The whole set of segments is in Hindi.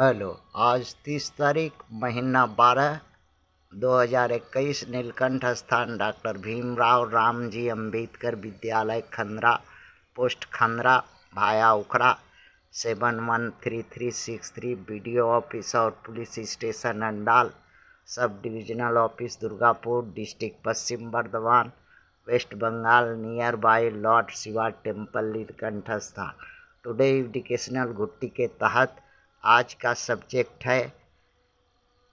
हेलो। आज 30 तारीख महीना 12 2021 नीलकंठ स्थान डॉक्टर भीमराव रामजी अम्बेडकर विद्यालय खंद्रा पोस्ट खंद्रा भाया उखड़ा 713363 BDO ऑफिस और police station Andal sub divisional office Durgapur district Paschim Bardhaman West Bengal near by lord Shiva temple Nilkanth स्थान। टुडे एजुकेशनल घुट्टी के तहत आज का सब्जेक्ट है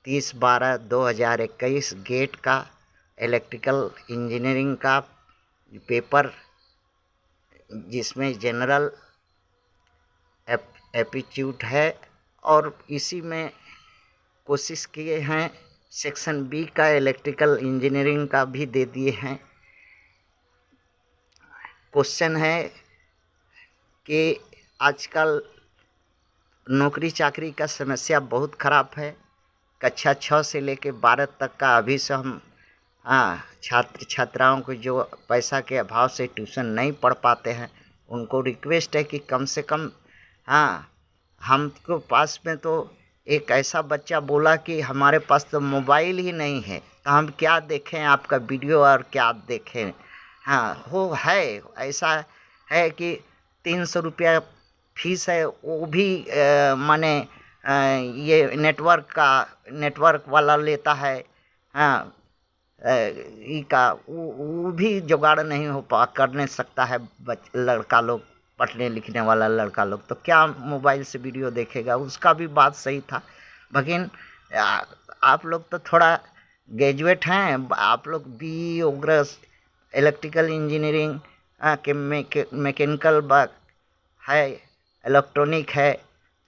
30/12/2021 गेट का इलेक्ट्रिकल इंजीनियरिंग का पेपर, जिसमें जनरल एप्टीट्यूड है और इसी में कोशिश किए हैं सेक्शन बी का इलेक्ट्रिकल इंजीनियरिंग का भी दे दिए हैं। क्वेश्चन है कि आजकल नौकरी चाकरी का समस्या बहुत ख़राब है। कक्षा 6 से लेकर 12 तक का अभी से हम छात्र छात्राओं को जो पैसा के अभाव से ट्यूशन नहीं पढ़ पाते हैं, उनको रिक्वेस्ट है कि कम से कम हमको पास में तो एक ऐसा बच्चा बोला कि हमारे पास तो मोबाइल ही नहीं है, तो हम क्या देखें आपका वीडियो और क्या देखें। वो है ऐसा है कि 300 रुपया फीस है, वो भी माने ये नेटवर्क वाला लेता है। वो भी जुगाड़ नहीं कर नहीं सकता है लड़का लोग, पढ़ने लिखने वाला लड़का लोग तो क्या मोबाइल से वीडियो देखेगा। उसका भी बात सही था, लेकिन आप लोग तो थोड़ा ग्रेजुएट हैं, आप लोग बी वगैरह इलेक्ट्रिकल इंजीनियरिंग के मैकेनिकल है, इलेक्ट्रॉनिक है,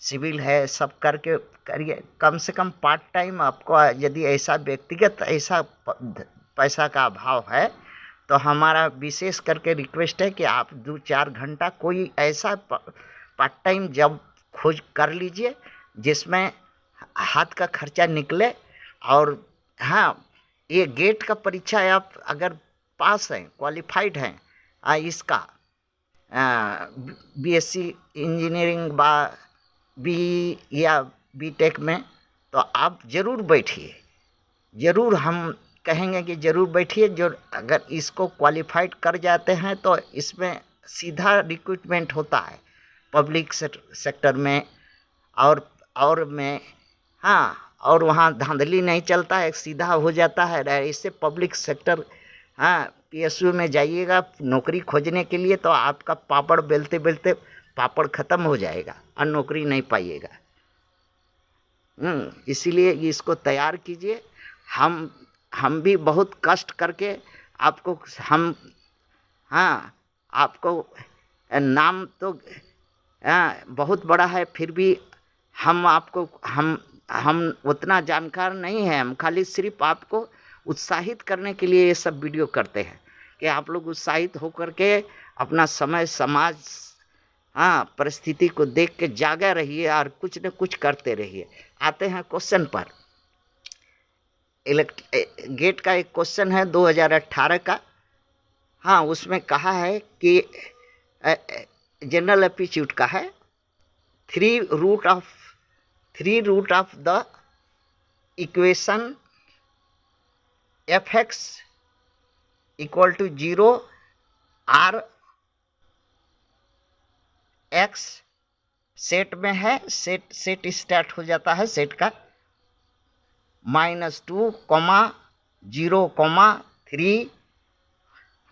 सिविल है, सब करके करिए। कम से कम पार्ट टाइम आपको यदि ऐसा व्यक्तिगत ऐसा पैसा का अभाव है तो हमारा विशेष करके रिक्वेस्ट है कि आप 2-4 घंटा कोई ऐसा पार्ट टाइम जॉब खोज कर लीजिए जिसमें हाथ का खर्चा निकले। और ये गेट का परीक्षा आप अगर पास हैं, क्वालिफाइड हैं इसका BSc इंजीनियरिंग बी या बीटेक में, तो आप ज़रूर बैठिए। ज़रूर हम कहेंगे कि ज़रूर बैठिए। जो अगर इसको क्वालिफाइड कर जाते हैं तो इसमें सीधा रिक्रूटमेंट होता है पब्लिक सेक्टर में और में। और वहाँ धांधली नहीं चलता है, सीधा हो जाता है। इससे पब्लिक सेक्टर PSU में जाइएगा नौकरी खोजने के लिए तो आपका पापड़ बेलते बेलते पापड़ ख़त्म हो जाएगा और नौकरी नहीं पाइएगा। इसीलिए इसको तैयार कीजिए। हम भी बहुत कष्ट करके आपको आपको नाम तो बहुत बड़ा है, फिर भी हम उतना जानकार नहीं है। हम खाली सिर्फ आपको उत्साहित करने के लिए ये सब वीडियो करते हैं कि आप लोग उत्साहित होकर के अपना समय समाज परिस्थिति को देख के जागा रहिए और कुछ न कुछ करते रहिए। आते हैं क्वेश्चन पर। गेट का एक क्वेश्चन है 2018 का। उसमें कहा है कि जनरल एप्टीट्यूड का है। Three root of the equation fx equal to 0 r x set में है। सेट स्टार्ट हो जाता है सेट का -2, 0, 3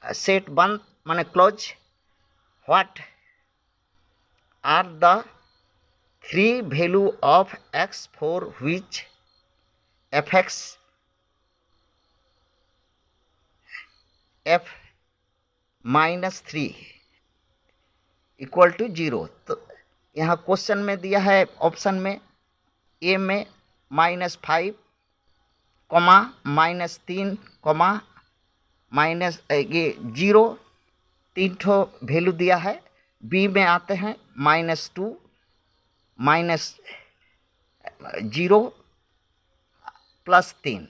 सेट बंद माने close. What are the 3 value of x for which fx f -3 equal to 0। तो यहाँ क्वेश्चन में दिया है ऑप्शन में ए में -5, -3, ये 0, 3 ठो वैल्यू दिया है। बी में आते हैं -2, -0, +3।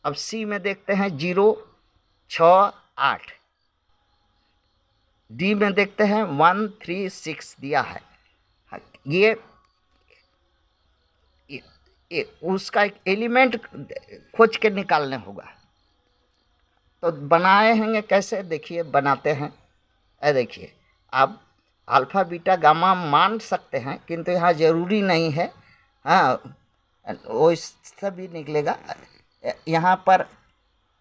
अब सी में देखते हैं 0, 6, 8। डी में देखते हैं 1, 3, 6 दिया है। ये उसका एक एलिमेंट खोज के निकालने होगा। तो बनाए हैं कैसे, देखिए बनाते हैं। देखिए आप अल्फ़ा बीटा गामा मान सकते हैं, किंतु यहाँ ज़रूरी नहीं है। हाँ, वो इससे भी निकलेगा। यहाँ पर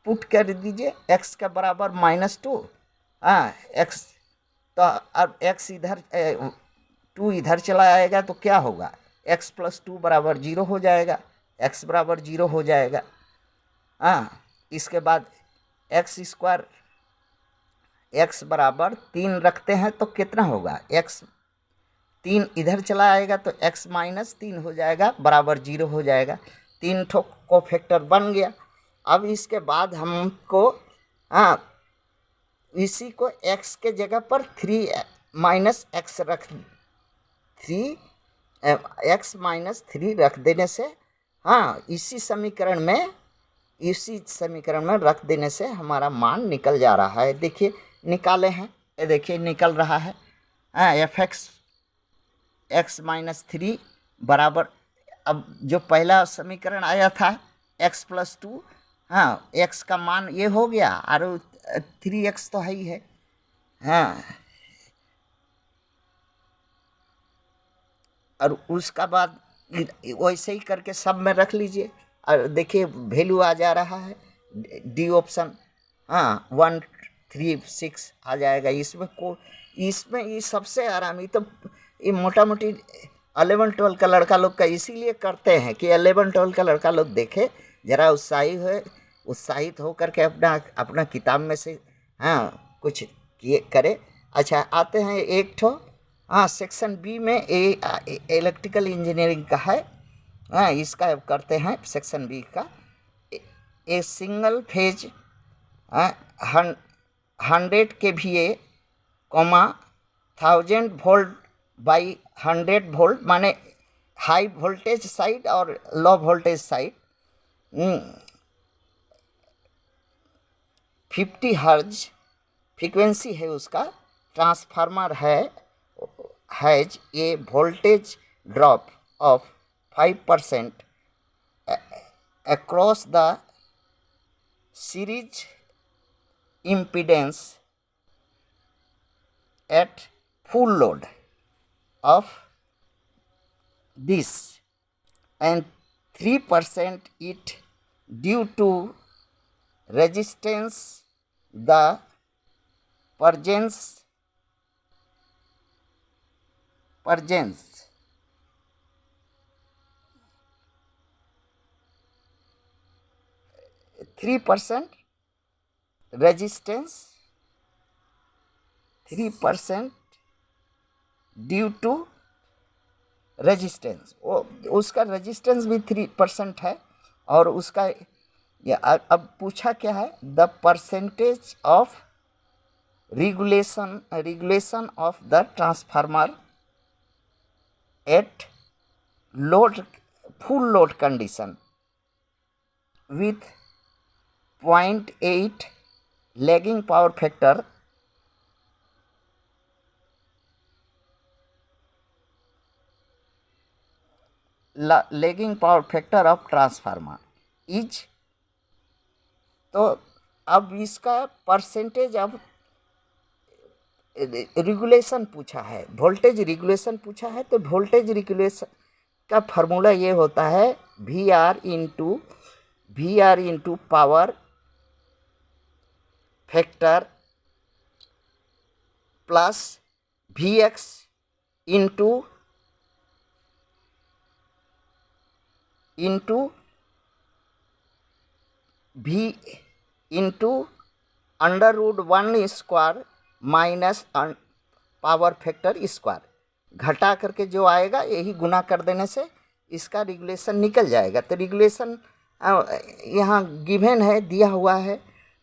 पुट कर दीजिए x के बराबर -2। हाँ, x, तो अब x इधर 2 इधर चला आएगा तो क्या होगा, x + 2 = 0 हो जाएगा, x बराबर 0 हो जाएगा। हाँ, इसके बाद x² x बराबर 3 रखते हैं तो कितना होगा, x 3 इधर चला आएगा तो x - 3 हो जाएगा, बराबर 0 हो जाएगा। 3 ठो कोफैक्टर बन गया। अब इसके बाद हमको हाँ इसी को x के जगह पर 3 - x रख 3 x - 3 रख देने से, हाँ इसी समीकरण में रख देने से हमारा मान निकल जा रहा है। देखिए निकाले हैं, ये देखिए निकल रहा है। हाँ, fx x - 3 बराबर, अब जो पहला समीकरण आया था x + 2, हाँ x का मान ये हो गया और 3x तो है ही है। हाँ, और उसका बाद वैसे ही करके सब में रख लीजिए और देखिए वैल्यू आ जा रहा है, डी ऑप्शन। हाँ, 136 आ जाएगा। इसमें ये सबसे आराम, तो ये मोटा मोटी 11-12 का लड़का लोग का इसीलिए करते हैं कि 11-12 का लड़का लोग देखे, जरा उत्साहित हो करके अपना किताब में से हाँ कुछ करे। अच्छा, आते हैं एक ठो, हाँ सेक्शन बी में इलेक्ट्रिकल इंजीनियरिंग का है। हाँ, इसका करते हैं सेक्शन बी का। A single phase 100 kVA, 1000 volt by 100 volt, माने हाई वोल्टेज साइड और लो वोल्टेज साइड। 50 हर्ज फ्रीक्वेंसी है उसका। Transformer has a voltage drop of 5% across the series impedance at full load of this, and 3% it due to resistance, the presence 3% resistance, 3% due to resistance. वो उसका रेजिस्टेंस भी 3% है। और उसका अब पूछा क्या है, the percentage of regulation of the transformer at load full load condition with 0.8 lagging power factor, of transformer is। तो अब इसका परसेंटेज अब रेगुलेशन पूछा है, वोल्टेज रेगुलेशन पूछा है। तो वोल्टेज रेगुलेशन का फार्मूला ये होता है V R into power factor plus V X into V into √1² minus power factor square, घटा करके जो आएगा यही गुना कर देने से इसका रेगुलेशन निकल जाएगा। तो रेगुलेशन यहाँ गिवन है, दिया हुआ है।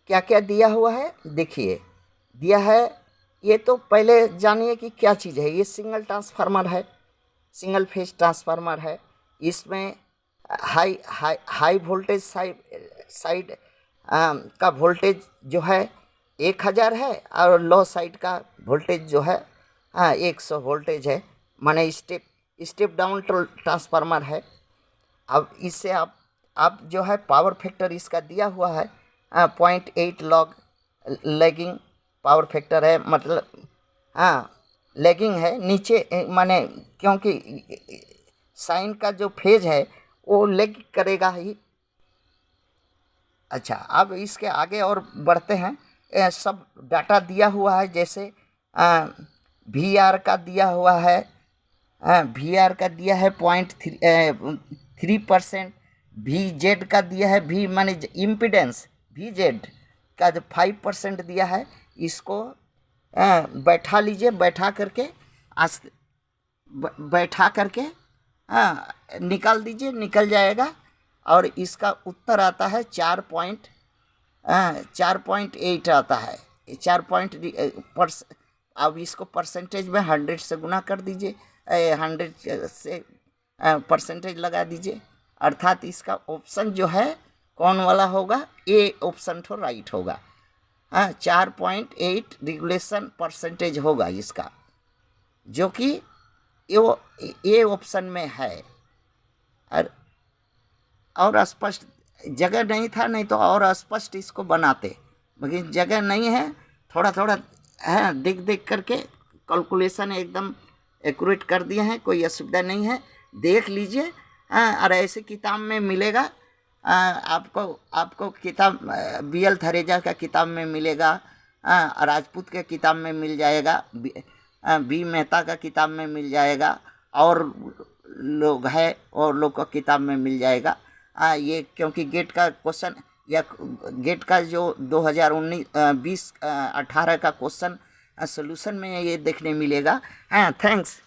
क्या क्या दिया हुआ है देखिए, दिया है। ये तो पहले जानिए कि क्या चीज़ है। ये सिंगल ट्रांसफार्मर है, सिंगल फेज ट्रांसफार्मर है। इसमें हाई वोल्टेज साइड का वोल्टेज जो है 1000 है और लो साइड का वोल्टेज जो है 100 वोल्टेज है, माने स्टेप डाउन ट्रांसफार्मर है। अब इससे आप जो है पावर फैक्टर इसका दिया हुआ है 0.8 लॉग लैगिंग पावर फैक्टर है, मतलब हाँ लैगिंग है नीचे, माने क्योंकि साइन का जो फेज है वो लैग करेगा ही। अच्छा, अब इसके आगे और बढ़ते हैं। सब डाटा दिया हुआ है, जैसे वी आर का दिया हुआ है, वी आर का दिया है 0.3%, वी जेड का दिया है, वी माने इम्पिडेंस वी जेड का जो 5% दिया है, इसको बैठा लीजिए, बैठा करके बैठा करके निकाल दीजिए, निकल जाएगा। और इसका उत्तर आता है 4.8 आता है। 4 अब इसको परसेंटेज में 100 से गुना कर दीजिए, 100 से परसेंटेज लगा दीजिए, अर्थात इसका ऑप्शन जो है कौन वाला होगा, ए ऑप्शन तो राइट होगा। 4.8 रेगुलेशन परसेंटेज होगा इसका, जो कि ए ऑप्शन में है। और स्पष्ट जगह नहीं था, नहीं तो और स्पष्ट इसको बनाते, लेकिन जगह नहीं है, थोड़ा थोड़ा है, देख देख करके कैलकुलेशन एकदम एक्यूरेट कर दिए हैं, कोई असुविधा नहीं है, देख लीजिए। और ऐसे किताब में मिलेगा, आपको किताब BL थरेजा का किताब में मिलेगा, राजपूत के किताब में मिल जाएगा, बी मेहता का किताब में मिल जाएगा, और लोग है और लोग का किताब में मिल जाएगा। ये क्योंकि गेट का क्वेश्चन या गेट का जो 2019-20-18 का क्वेश्चन सोल्यूशन में ये देखने मिलेगा। थैंक्स।